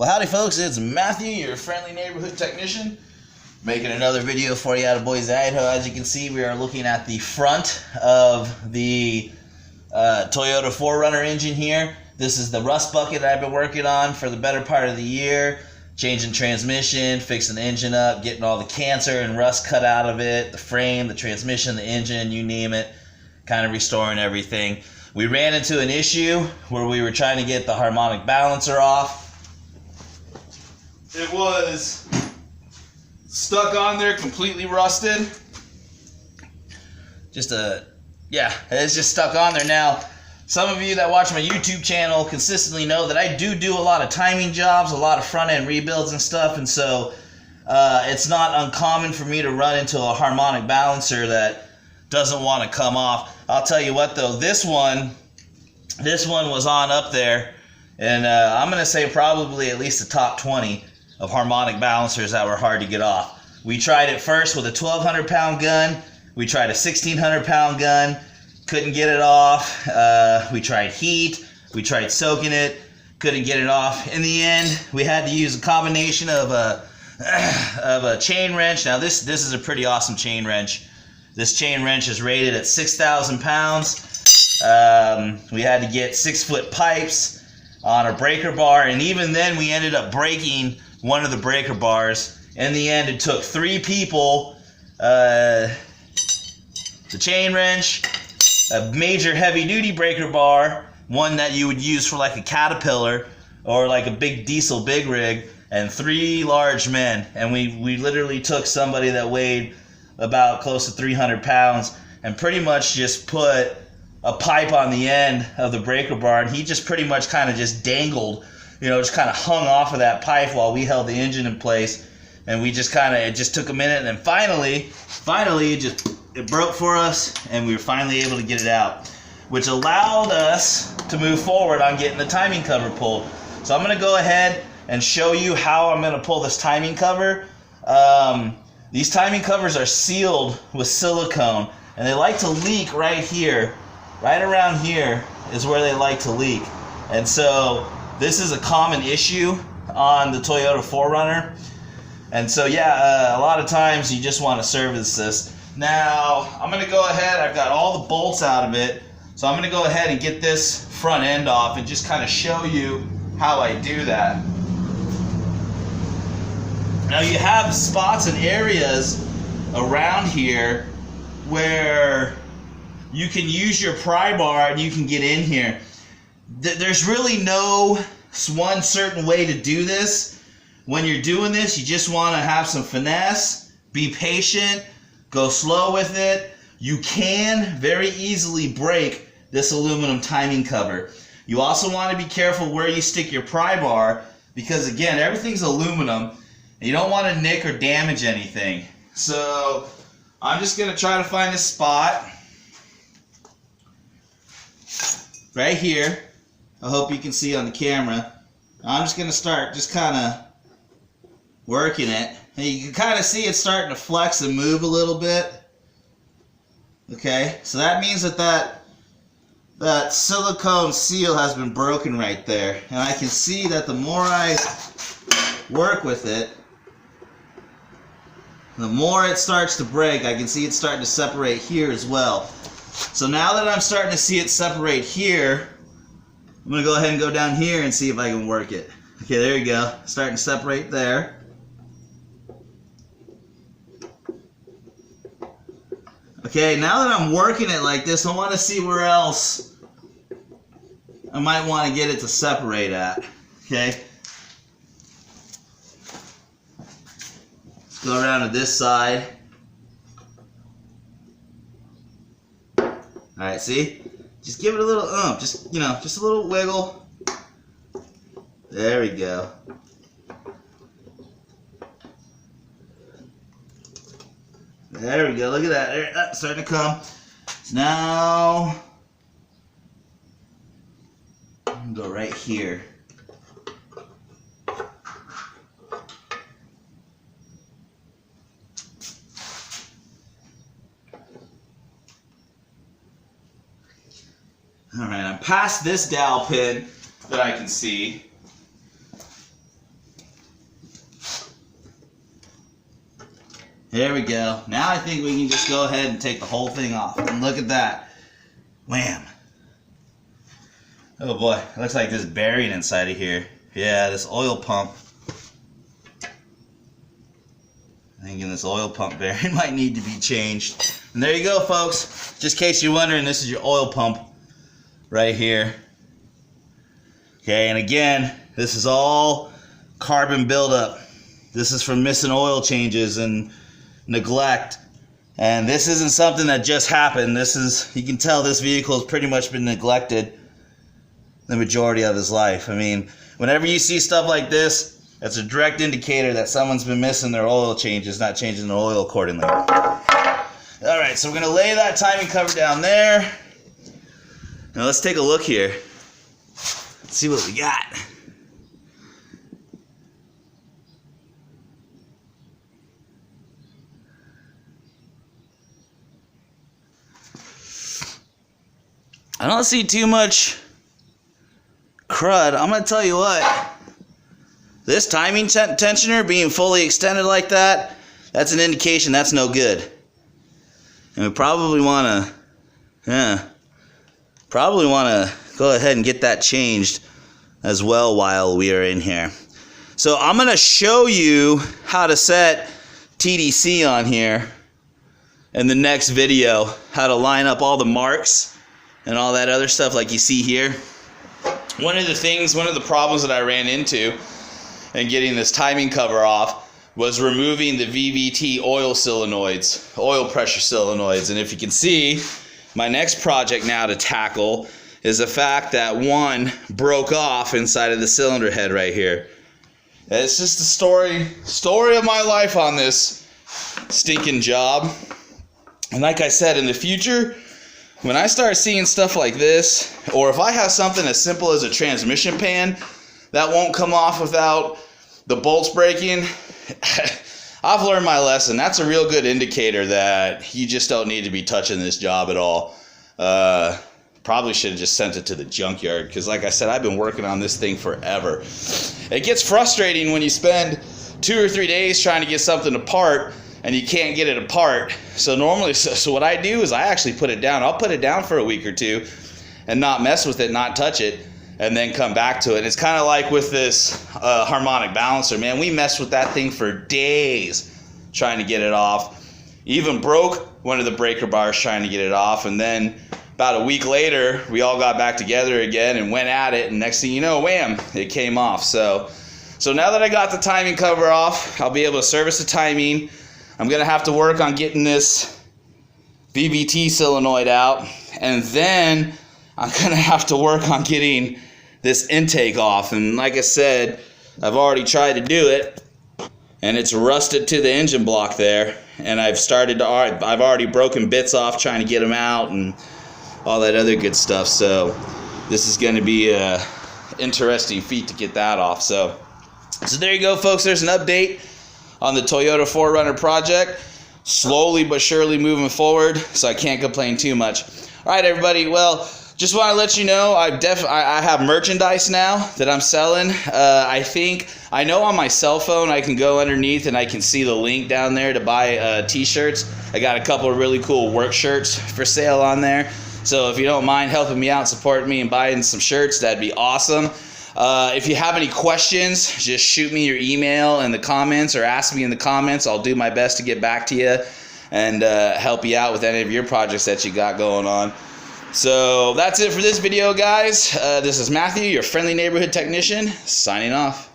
Well, howdy folks, it's Matthew, your friendly neighborhood technician, making another video for you out of Boise, Idaho. As you can see, we are looking at the front of the Toyota 4Runner engine here. This is the rust bucket I've been working on for the better part of the year, changing transmission, fixing the engine up, getting all the cancer and rust cut out of it, the frame, the transmission, the engine, you name it, kind of restoring everything. We ran into an issue where we were trying to get the harmonic balancer off. It was stuck on there, completely rusted. It's just stuck on there. Now, some of you that watch my YouTube channel consistently know that I do a lot of timing jobs, a lot of front-end rebuilds and stuff, and so it's not uncommon for me to run into a harmonic balancer that doesn't want to come off. I'll tell you what though, this one was on up there, and I'm going to say probably at least the top 20 of harmonic balancers that were hard to get off. We tried it first with a 1,200 pound gun. We tried a 1,600 pound gun. Couldn't get it off. We tried heat. We tried soaking it. Couldn't get it off. In the end, we had to use a combination of a chain wrench. Now this is a pretty awesome chain wrench. This chain wrench is rated at 6,000 pounds. We had to get 6-foot pipes on a breaker bar, and even then we ended up breaking one of the breaker bars. In the end, it took 3 people, the chain wrench, a major heavy-duty breaker bar, one that you would use for like a Caterpillar or like a big diesel big rig, and 3 large men. And we literally took somebody that weighed about close to 300 pounds and pretty much just put a pipe on the end of the breaker bar, and he just pretty much kind of just dangled, just kind of hung off of that pipe while we held the engine in place. And we just it just took a minute, and then finally it broke for us, and we were finally able to get it out, which allowed us to move forward on getting the timing cover pulled. So I'm going to go ahead and show you how I'm going to pull this timing cover. These timing covers are sealed with silicone, and they like to leak right here. Right around here is where they like to leak. And so this is a common issue on the Toyota 4Runner. And so a lot of times you just want to service this. Now, I'm going to go ahead, I've got all the bolts out of it, so I'm going to go ahead and get this front end off and just kind of show you how I do that. Now you have spots and areas around here where you can use your pry bar and you can get in here. There's really no one certain way to do this. When you're doing this, you just want to have some finesse, be patient, go slow with it. You can very easily break this aluminum timing cover. You also want to be careful where you stick your pry bar, because again, everything's aluminum and you don't want to nick or damage anything. So I'm just going to try to find a spot right here. I hope you can see on the camera. I'm just going to start just kind of working it. And you can kind of see it starting to flex and move a little bit. Okay, so that means that silicone seal has been broken right there. And I can see that the more I work with it, the more it starts to break. I can see it starting to separate here as well. So now that I'm starting to see it separate here, I'm going to go ahead and go down here and see if I can work it. Okay, there you go. Starting to separate there. Okay, now that I'm working it like this, I want to see where else I might want to get it to separate at. Okay. Let's go around to this side. Alright, see? Just give it a little just a little wiggle. There we go. There we go, look at that. There, that's starting to come. So now, I'm gonna go right here. Alright, I'm past this dowel pin that I can see. There we go. Now I think we can just go ahead and take the whole thing off. And look at that. Wham. Oh boy, it looks like there's bearing inside of here. Yeah, this oil pump. I'm thinking this oil pump bearing might need to be changed. And there you go, folks. Just in case you're wondering, this is your oil pump right here. Okay, and again, this is all carbon buildup. This is from missing oil changes and neglect. And this isn't something that just happened. This is, you can tell this vehicle has pretty much been neglected the majority of his life. I mean, whenever you see stuff like this, that's a direct indicator that someone's been missing their oil changes, not changing the oil accordingly. Alright, so we're going to lay that timing cover down there. Now let's take a look here. Let's see what we got. I don't see too much crud. I'm going to tell you what. This timing tensioner being fully extended like that, that's an indication that's no good. And we probably want to, go ahead and get that changed as well while we are in here. So I'm going to show you how to set TDC on here in the next video, how to line up all the marks and all that other stuff like you see here. One of the problems that I ran into in getting this timing cover off was removing the VVT oil solenoids, oil pressure solenoids. And if you can see, my next project now to tackle is the fact that one broke off inside of the cylinder head right here. It's just the story of my life on this stinking job. And like I said, in the future, when I start seeing stuff like this, or if I have something as simple as a transmission pan that won't come off without the bolts breaking, I've learned my lesson. That's a real good indicator that you just don't need to be touching this job at all. Probably should have just sent it to the junkyard, because like I said, I've been working on this thing forever. It gets frustrating when you spend 2 or 3 days trying to get something apart and you can't get it apart. So normally, so what I do is I actually put it down. I'll put it down for a week or two and not mess with it, not touch it, and then come back to it. And it's kind of like with this harmonic balancer, man. We messed with that thing for days trying to get it off. Even broke one of the breaker bars trying to get it off. And then about a week later, we all got back together again and went at it. And next thing you know, wham, it came off. So now that I got the timing cover off, I'll be able to service the timing. I'm going to have to work on getting this VVT solenoid out. And then I'm going to have to work on getting this intake off. And like I said, I've already tried to do it, and it's rusted to the engine block there. And I've already broken bits off trying to get them out and all that other good stuff. So this is going to be a interesting feat to get that off. So there you go, folks. There's an update on the Toyota 4Runner project. Slowly but surely moving forward, so I can't complain too much. All right, everybody. Well, just want to let you know I have merchandise now that I'm selling. I know on my cell phone I can go underneath and I can see the link down there to buy t-shirts. I got a couple of really cool work shirts for sale on there. So if you don't mind helping me out, supporting me, and buying some shirts, that'd be awesome. If you have any questions, just shoot me your email in the comments or ask me in the comments. I'll do my best to get back to you and help you out with any of your projects that you got going on. So that's it for this video, guys. This is Matthew, your friendly neighborhood technician, signing off.